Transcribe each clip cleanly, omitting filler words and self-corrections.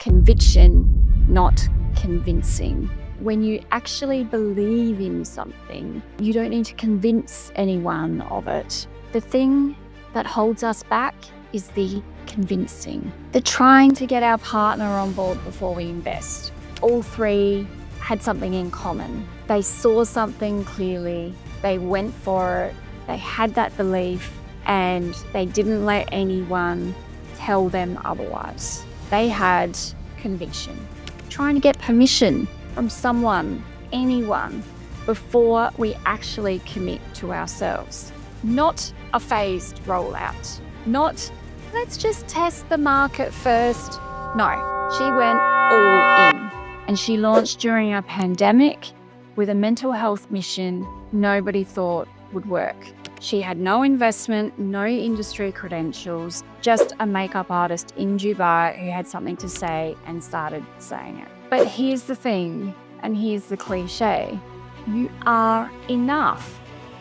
conviction, not convincing. When you actually believe in something, you don't need to convince anyone of it. The thing that holds us back is the convincing, the trying to get our partner on board before we invest. All three had something in common. They saw something clearly, they went for it, they had that belief, and they didn't let anyone tell them otherwise. They had conviction. Trying to get permission from someone, anyone, before we actually commit to ourselves. Not a phased rollout. Not, let's just test the market first. No, she went all in. And she launched during a pandemic with a mental health mission nobody thought would work. She had no investment, no industry credentials, just a makeup artist in Dubai who had something to say and started saying it. But here's the thing, and here's the cliche. You are enough.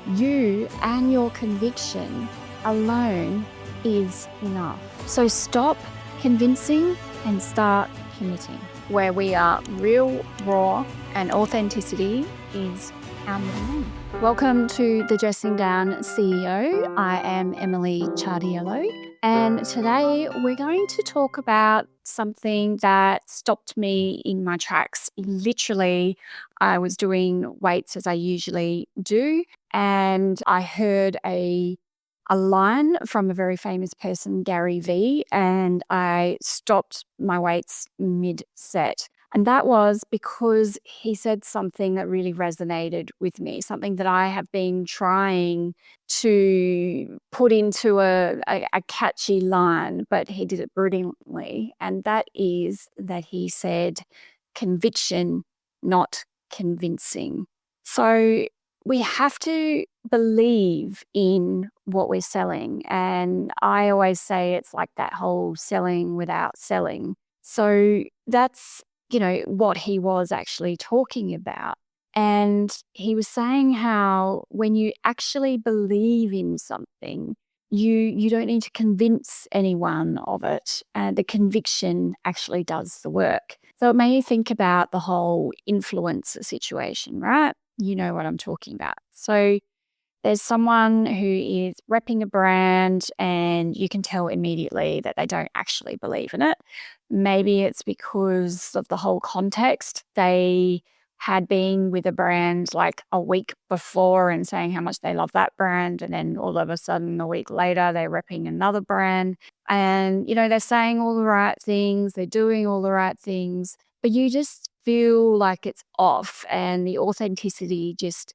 You and your conviction alone is enough. So stop convincing and start committing. Where we are real, raw, and authenticity is our middle name. Welcome to the Dressing Down CEO. I am Emily Chardiello, and today we're going to talk about something that stopped me in my tracks. Literally, I was doing weights as I usually do, and I heard a line from a very famous person, Gary Vee, and I stopped my weights mid-set. And that was because he said something that really resonated with me, something that I have been trying to put into a catchy line, but he did it brilliantly. And that is that he said, conviction, not convincing. So we have to believe in what we're selling. And I always say it's like that whole selling without selling. So that's what he was actually talking about. And he was saying how when you actually believe in something, you don't need to convince anyone of it. And the conviction actually does the work. So it made me think about the whole influencer situation, right? You know what I'm talking about. So there's someone who is repping a brand and you can tell immediately that they don't actually believe in it. Maybe it's because of the whole context. They had been with a brand like a week before and saying how much they love that brand. And then all of a sudden, a week later, they're repping another brand. And, they're saying all the right things. They're doing all the right things. But you just feel like it's off and the authenticity just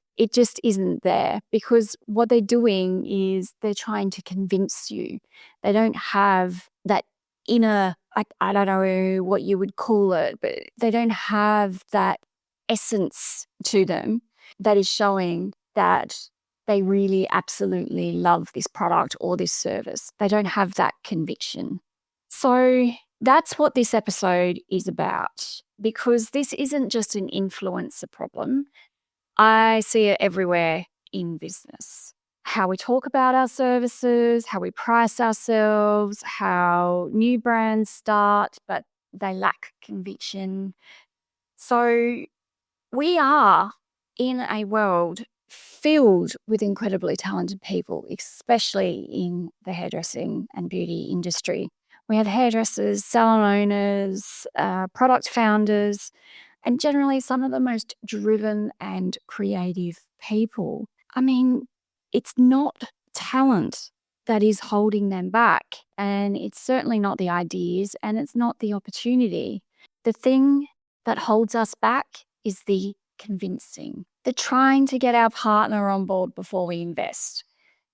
isn't there, because what they're doing is they're trying to convince you. They don't have that inner, I don't know what you would call it, but they don't have that essence to them that is showing that they really absolutely love this product or this service. They don't have that conviction. So that's what this episode is about, because this isn't just an influencer problem. I see it everywhere in business. How we talk about our services, how we price ourselves, how new brands start, but they lack conviction. So we are in a world filled with incredibly talented people, especially in the hairdressing and beauty industry. We have hairdressers, salon owners, product founders, and generally some of the most driven and creative people. I mean, it's not talent that is holding them back, and it's certainly not the ideas, and it's not the opportunity. The thing that holds us back is the convincing, the trying to get our partner on board before we invest,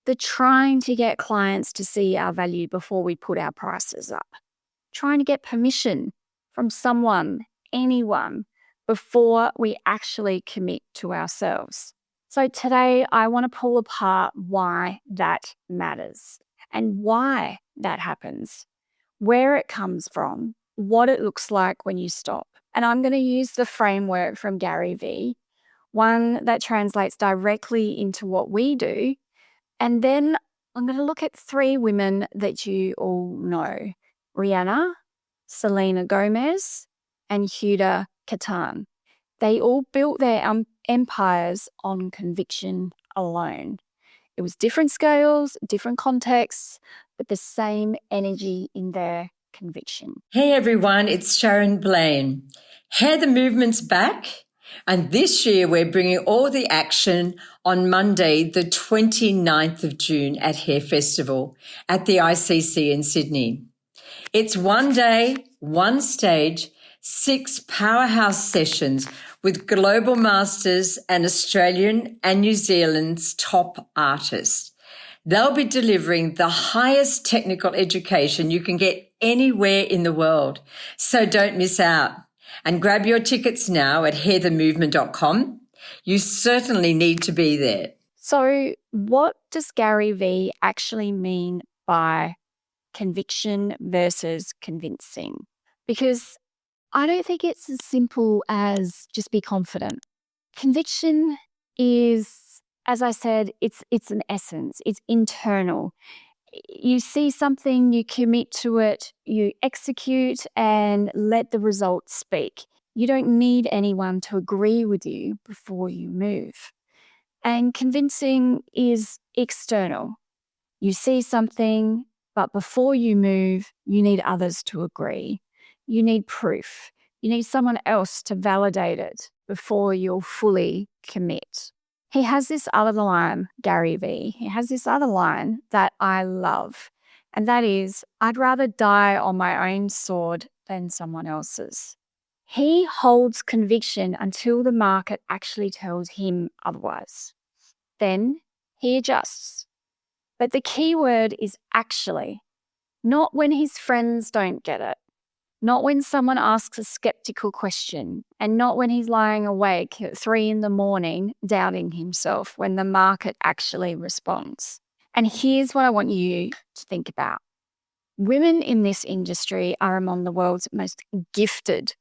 the trying to get clients to see our value before we put our prices up, trying to get permission from someone, anyone, before we actually commit to ourselves. So today I want to pull apart why that matters and why that happens, where it comes from, what it looks like when you stop. And I'm going to use the framework from Gary Vee, one that translates directly into what we do. And then I'm going to look at three women that you all know: Rihanna, Selena Gomez, and Huda Kattan. They all built their empires on conviction alone. It was different scales, different contexts, but the same energy in their conviction. Hey everyone, it's Sharon Blaine. Hair the Movement's back, and this year we're bringing all the action on Monday, the 29th of June at Hair Festival at the ICC in Sydney. It's one day, one stage, 6 powerhouse sessions with global masters and Australian and New Zealand's top artists. They'll be delivering the highest technical education you can get anywhere in the world. So don't miss out. And grab your tickets now at hairthemovement.com. You certainly need to be there. So what does Gary Vee actually mean by conviction versus convincing? Because I don't think it's as simple as just be confident. Conviction is, as I said, it's an essence. It's internal. You see something, you commit to it, you execute and let the results speak. You don't need anyone to agree with you before you move. And convincing is external. You see something, but before you move, you need others to agree. You need proof. You need someone else to validate it before you'll fully commit. He has this other line, Gary Vee. He has this other line that I love, and that is, I'd rather die on my own sword than someone else's. He holds conviction until the market actually tells him otherwise. Then he adjusts. But the key word is actually, not when his friends don't get it, not when someone asks a skeptical question, and not when he's lying awake at 3 a.m, doubting himself when the market actually responds. And here's what I want you to think about. Women in this industry are among the world's most gifted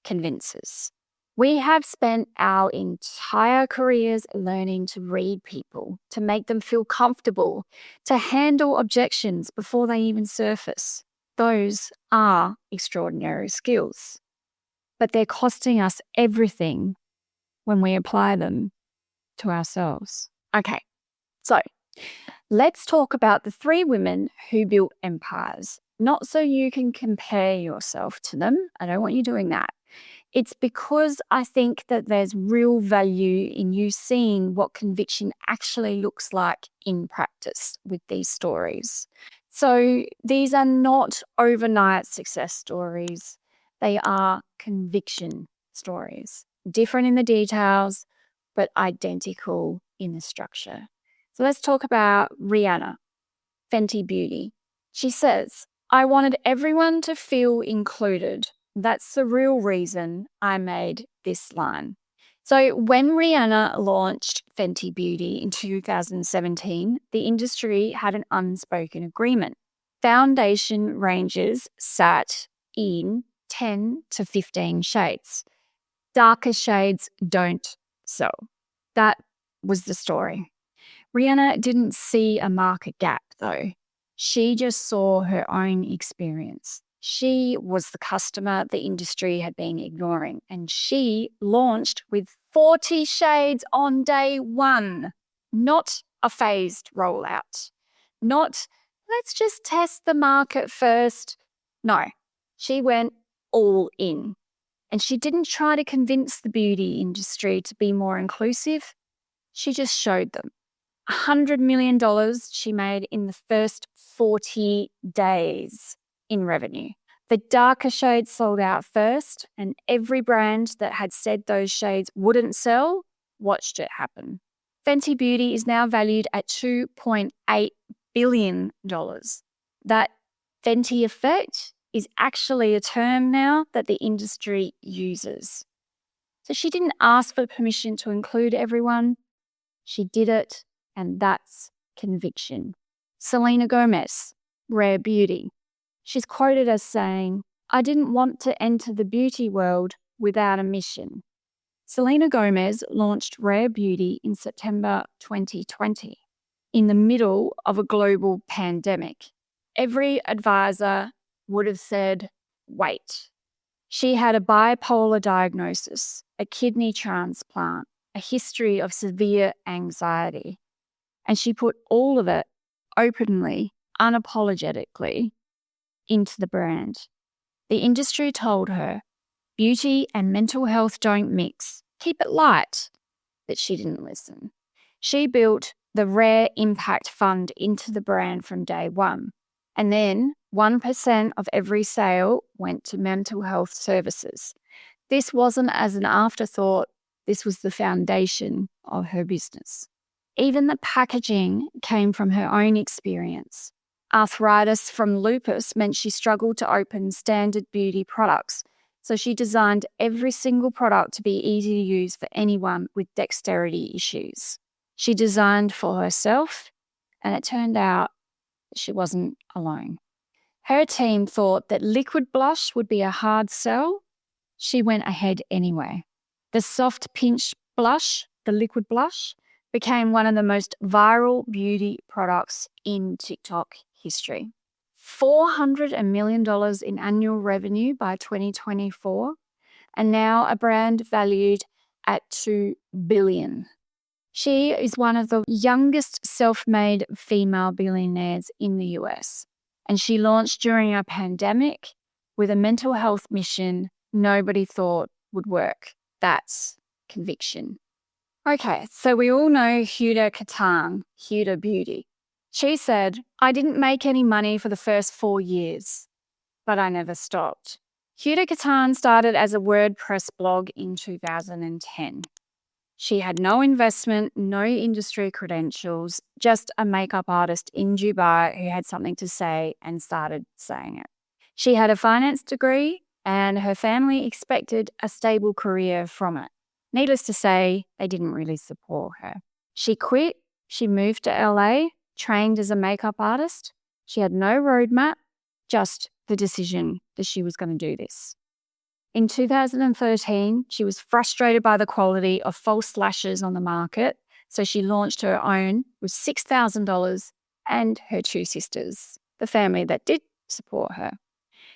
convincers. We have spent our entire careers learning to read people, to make them feel comfortable, to handle objections before they even surface. Those are extraordinary skills, but they're costing us everything when we apply them to ourselves. Okay, so let's talk about the 3 women who built empires. Not so you can compare yourself to them. I don't want you doing that. It's because I think that there's real value in you seeing what conviction actually looks like in practice with these stories. So these are not overnight success stories. They are conviction stories, different in the details, but identical in the structure. So let's talk about Rihanna Fenty Beauty. She says, I wanted everyone to feel included. That's the real reason I made this line. So when Rihanna launched Fenty Beauty in 2017, the industry had an unspoken agreement. Foundation ranges sat in 10 to 15 shades. Darker shades don't sell. That was the story. Rihanna didn't see a market gap though. She just saw her own experience. She was the customer the industry had been ignoring, and she launched with 40 shades on day 1, not a phased rollout, not let's just test the market first. No, she went all in, and she didn't try to convince the beauty industry to be more inclusive. She just showed them. $100 million she made in the first 40 days in revenue. The darker shades sold out first, and every brand that had said those shades wouldn't sell watched it happen. Fenty Beauty is now valued at $2.8 billion. That Fenty effect is actually a term now that the industry uses. So she didn't ask for permission to include everyone. She did it. And that's conviction. Selena Gomez, Rare Beauty. She's quoted as saying, I didn't want to enter the beauty world without a mission. Selena Gomez launched Rare Beauty in September 2020, in the middle of a global pandemic. Every advisor would have said, wait. She had a bipolar diagnosis, a kidney transplant, a history of severe anxiety, and she put all of it openly, unapologetically into the brand. The industry told her beauty and mental health don't mix. Keep it light. But she didn't listen. She built the Rare Impact Fund into the brand from day one. And then 1% of every sale went to mental health services. This wasn't as an afterthought. This was the foundation of her business. Even the packaging came from her own experience. Arthritis from lupus meant she struggled to open standard beauty products, so she designed every single product to be easy to use for anyone with dexterity issues. She designed for herself, and it turned out that she wasn't alone. Her team thought that liquid blush would be a hard sell. She went ahead anyway. The soft pinch blush, the liquid blush, became one of the most viral beauty products in TikTok history. $400 million in annual revenue by 2024, and now a brand valued at $2 billion. She is one of the youngest self-made female billionaires in the US, and she launched during a pandemic with a mental health mission nobody thought would work. That's conviction. Okay, so we all know Huda Kattan, Huda Beauty. She said, I didn't make any money for the first 4 years, but I never stopped. Huda Kattan started as a WordPress blog in 2010. She had no investment, no industry credentials, just a makeup artist in Dubai who had something to say and started saying it. She had a finance degree and her family expected a stable career from it. Needless to say, they didn't really support her. She quit, she moved to LA, trained as a makeup artist. She had no roadmap, just the decision that she was going to do this. In 2013, she was frustrated by the quality of false lashes on the market, so she launched her own with $6,000 and her 2 sisters, the family that did support her.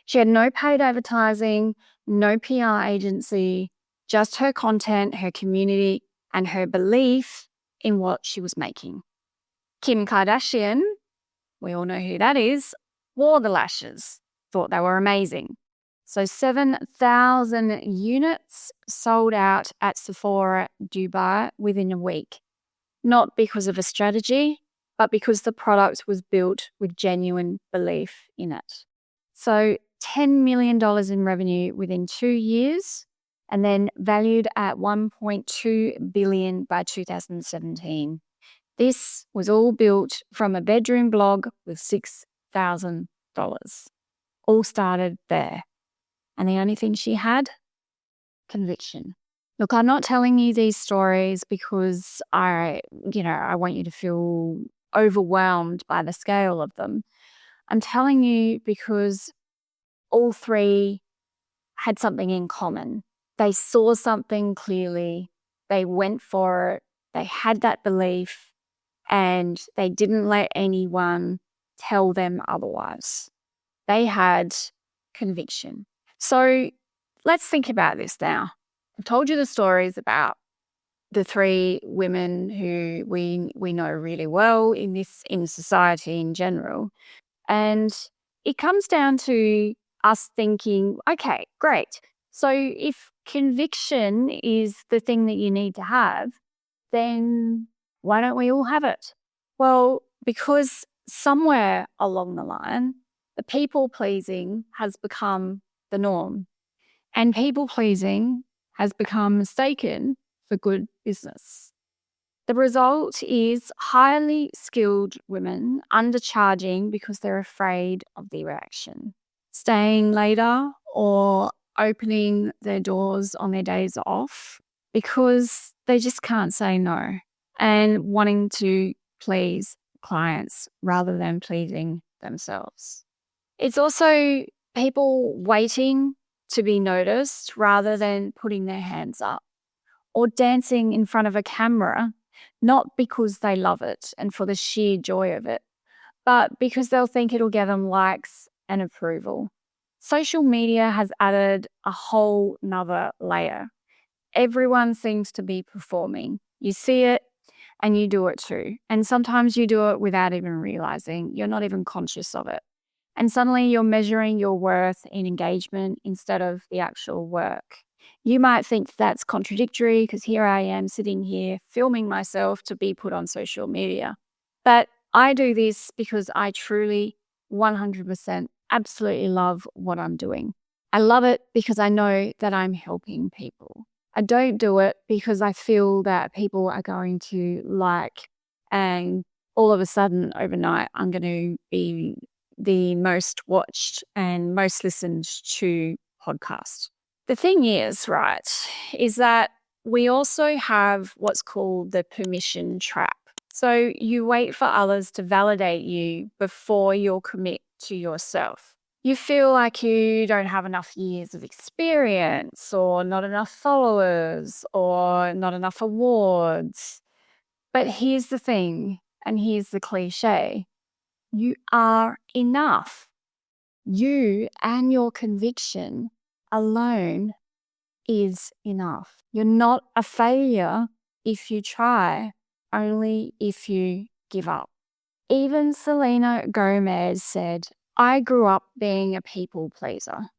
She had no paid advertising, no PR agency, just her content, her community, and her belief in what she was making. Kim Kardashian, we all know who that is, wore the lashes, thought they were amazing. So 7,000 units sold out at Sephora Dubai within a week. Not because of a strategy, but because the product was built with genuine belief in it. So $10 million in revenue within 2 years, and then valued at $1.2 billion by 2017. This was all built from a bedroom blog with $6,000. All started there. And the only thing she had? Conviction. Look, I'm not telling you these stories because I want you to feel overwhelmed by the scale of them. I'm telling you because all 3 had something in common. They saw something clearly, they went for it, they had that belief, and they didn't let anyone tell them otherwise. They had conviction. So let's think about this now. I've told you the stories about the 3 women who we know really well in society in general. And it comes down to us thinking, okay, great. So if conviction is the thing that you need to have, then why don't we all have it? Well, because somewhere along the line, the people pleasing has become the norm. And people pleasing has become mistaken for good business. The result is highly skilled women undercharging because they're afraid of the reaction, staying later or opening their doors on their days off because they just can't say no, and wanting to please clients rather than pleasing themselves. It's also people waiting to be noticed rather than putting their hands up, or dancing in front of a camera, not because they love it and for the sheer joy of it, but because they'll think it'll get them likes and approval. Social media has added a whole nother layer. Everyone seems to be performing. You see it and you do it too. And sometimes you do it without even realizing. You're not even conscious of it. And suddenly you're measuring your worth in engagement instead of the actual work. You might think that's contradictory because here I am sitting here filming myself to be put on social media. But I do this because I truly 100% absolutely love what I'm doing. I love it because I know that I'm helping people. I don't do it because I feel that people are going to like, and all of a sudden overnight, I'm going to be the most watched and most listened to podcast. The thing is, right, is that we also have what's called the permission trap. So you wait for others to validate you before you'll commit to yourself. You feel like you don't have enough years of experience or not enough followers or not enough awards. But here's the thing, and here's the cliche. You are enough. You and your conviction alone is enough. You're not a failure if you try, only if you give up. Even Selena Gomez said, I grew up being a people pleaser.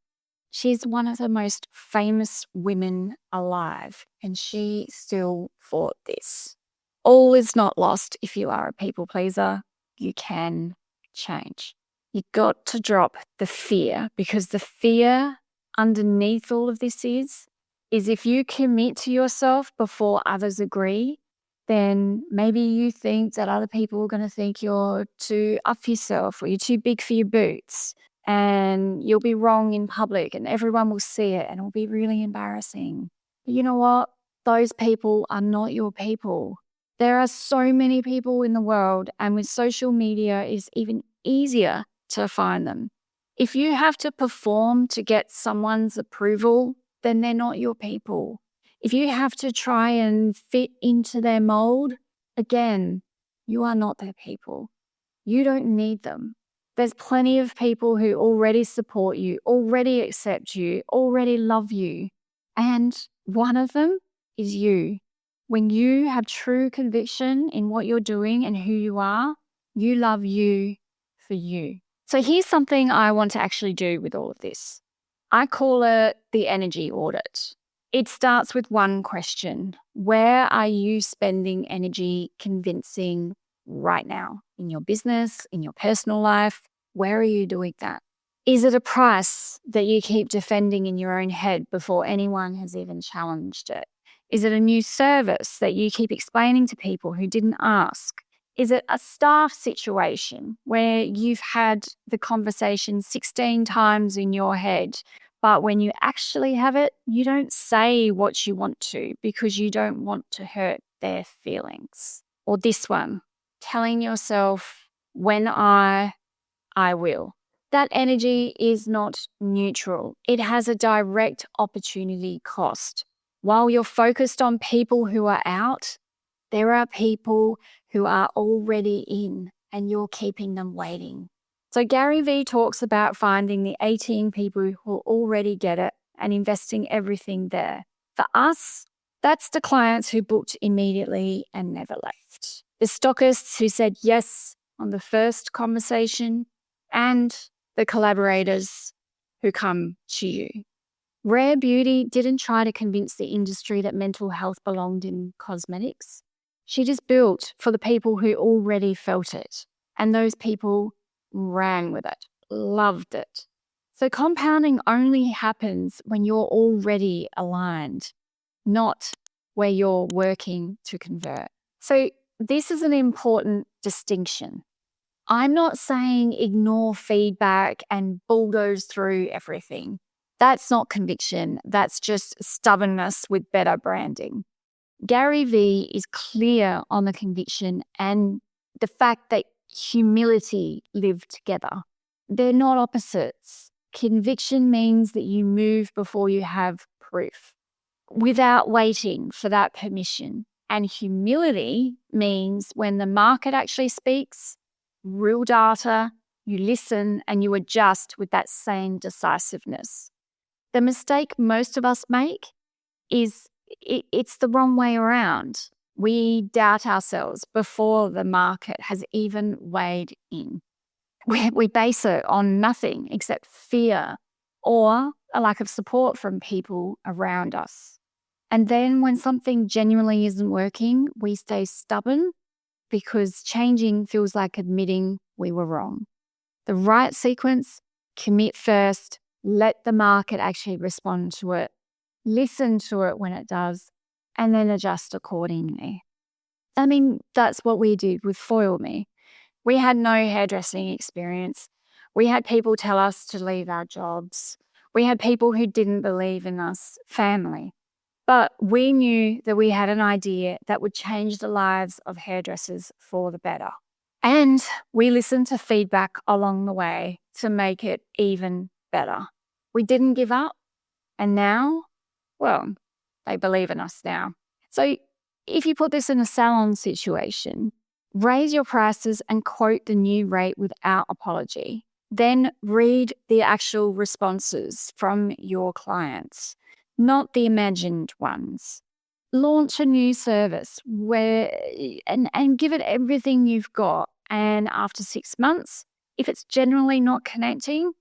She's one of the most famous women alive, and she still fought this. All is not lost if you are a people pleaser. You can change. You got to drop the fear, because the fear underneath all of this is if you commit to yourself before others agree, then maybe you think that other people are going to think you're too up yourself or you're too big for your boots, and you'll be wrong in public and everyone will see it and it'll be really embarrassing. But you know what? Those people are not your people. There are so many people in the world, and with social media, it's even easier to find them. If you have to perform to get someone's approval, then they're not your people. If you have to try and fit into their mold, again, you are not their people. You don't need them. There's plenty of people who already support you, already accept you, already love you. And one of them is you. When you have true conviction in what you're doing and who you are, you love you for you. So here's something I want to actually do with all of this. I call it the energy audit. It starts with one question. Where are you spending energy convincing right now? In your business, in your personal life? Where are you doing that? Is it a price that you keep defending in your own head before anyone has even challenged it? Is it a new service that you keep explaining to people who didn't ask? Is it a staff situation where you've had the conversation 16 times in your head, but when you actually have it, you don't say what you want to because you don't want to hurt their feelings? Or this one, telling yourself, when I will. That energy is not neutral. It has a direct opportunity cost. While you're focused on people who are out, there are people who are already in, and you're keeping them waiting. So Gary Vee talks about finding the 18 people who already get it and investing everything there. For us, that's the clients who booked immediately and never left. The stockists who said yes on the first conversation, and the collaborators who come to you. Rare Beauty didn't try to convince the industry that mental health belonged in cosmetics. She just built for the people who already felt it, and those people ran with it, loved it. So compounding only happens when you're already aligned, not where you're working to convert. So this is an important distinction. I'm not saying ignore feedback and bulldoze through everything. That's not conviction. That's just stubbornness with better branding. Gary Vee is clear on the conviction and the fact that humility live together. They're not opposites. Conviction means that you move before you have proof, without waiting for that permission. And humility means when the market actually speaks, real data, you listen, and you adjust with that same decisiveness. The mistake most of us make is it's the wrong way around. We doubt ourselves before the market has even weighed in. We base it on nothing except fear or a lack of support from people around us. And then when something genuinely isn't working, we stay stubborn because changing feels like admitting we were wrong. The right sequence: commit first, let the market actually respond to it, listen to it when it does, and then adjust accordingly. I mean, that's what we did with Foil Me. We had no hairdressing experience. We had people tell us to leave our jobs. We had people who didn't believe in us, family. But we knew that we had an idea that would change the lives of hairdressers for the better. And we listened to feedback along the way to make it even better. We didn't give up. And now, well, they believe in us now. So if you put this in a salon situation, raise your prices and quote the new rate without apology. Then read the actual responses from your clients, not the imagined ones. Launch a new service and give it everything you've got. And after 6 months, if it's generally not connecting,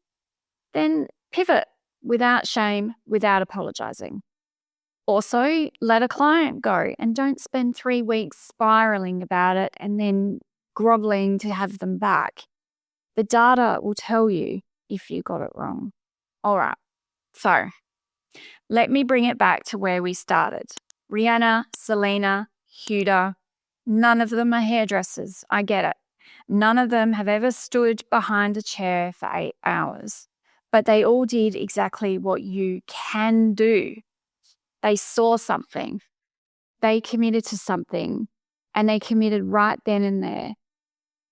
then pivot without shame, without apologizing. Also, let a client go and don't spend 3 weeks spiraling about it and then groveling to have them back. The data will tell you if you got it wrong. All right, so let me bring it back to where we started. Rihanna, Selena, Huda, none of them are hairdressers. I get it. None of them have ever stood behind a chair for 8 hours, but they all did exactly what you can do. They saw something, they committed to something, and they committed right then and there.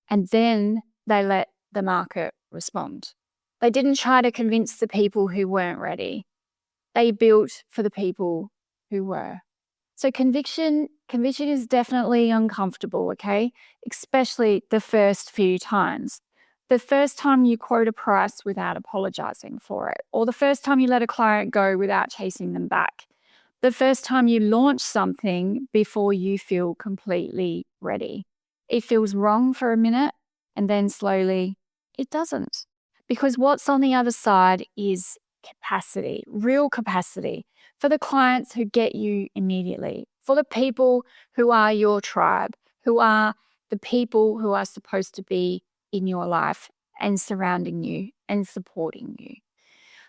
And then they let the market respond. They didn't try to convince the people who weren't ready. They built for the people who were. So conviction is definitely uncomfortable, okay? Especially the first few times. The first time you quote a price without apologizing for it, or the first time you let a client go without chasing them back. The first time you launch something before you feel completely ready. It feels wrong for a minute, and then slowly it doesn't. Because what's on the other side is capacity, real capacity, for the clients who get you immediately, for the people who are your tribe, who are the people who are supposed to be in your life and surrounding you and supporting you,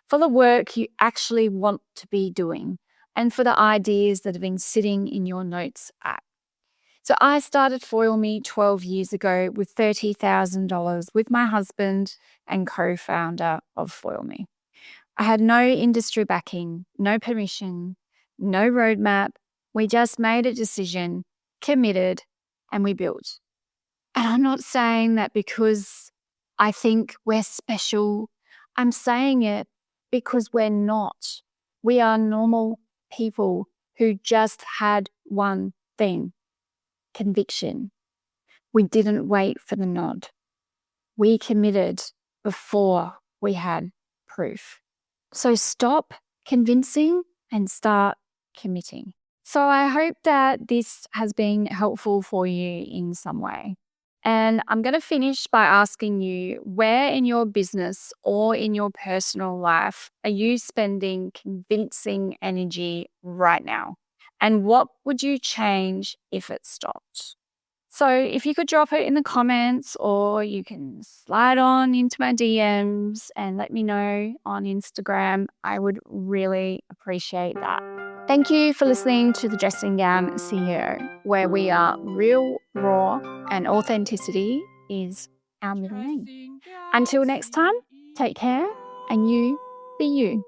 for the work you actually want to be doing, and for the ideas that have been sitting in your notes app. So I started Foil Me 12 years ago with $30,000 with my husband and co-founder of Foil Me. I had no industry backing, no permission, no roadmap. We just made a decision, committed, and we built. And I'm not saying that because I think we're special. I'm saying it because we're not. We are normal people who just had one thing: conviction. We didn't wait for the nod. We committed before we had proof. So stop convincing and start committing. So I hope that this has been helpful for you in some way. And I'm going to finish by asking you, where in your business or in your personal life are you spending convincing energy right now? And what would you change if it stopped? So if you could drop it in the comments, or you can slide on into my DMs and let me know on Instagram, I would really appreciate that. Thank you for listening to the Dressing Gown CEO, where we are real, raw, and authenticity is our middle name. Until next time, take care, and you be you.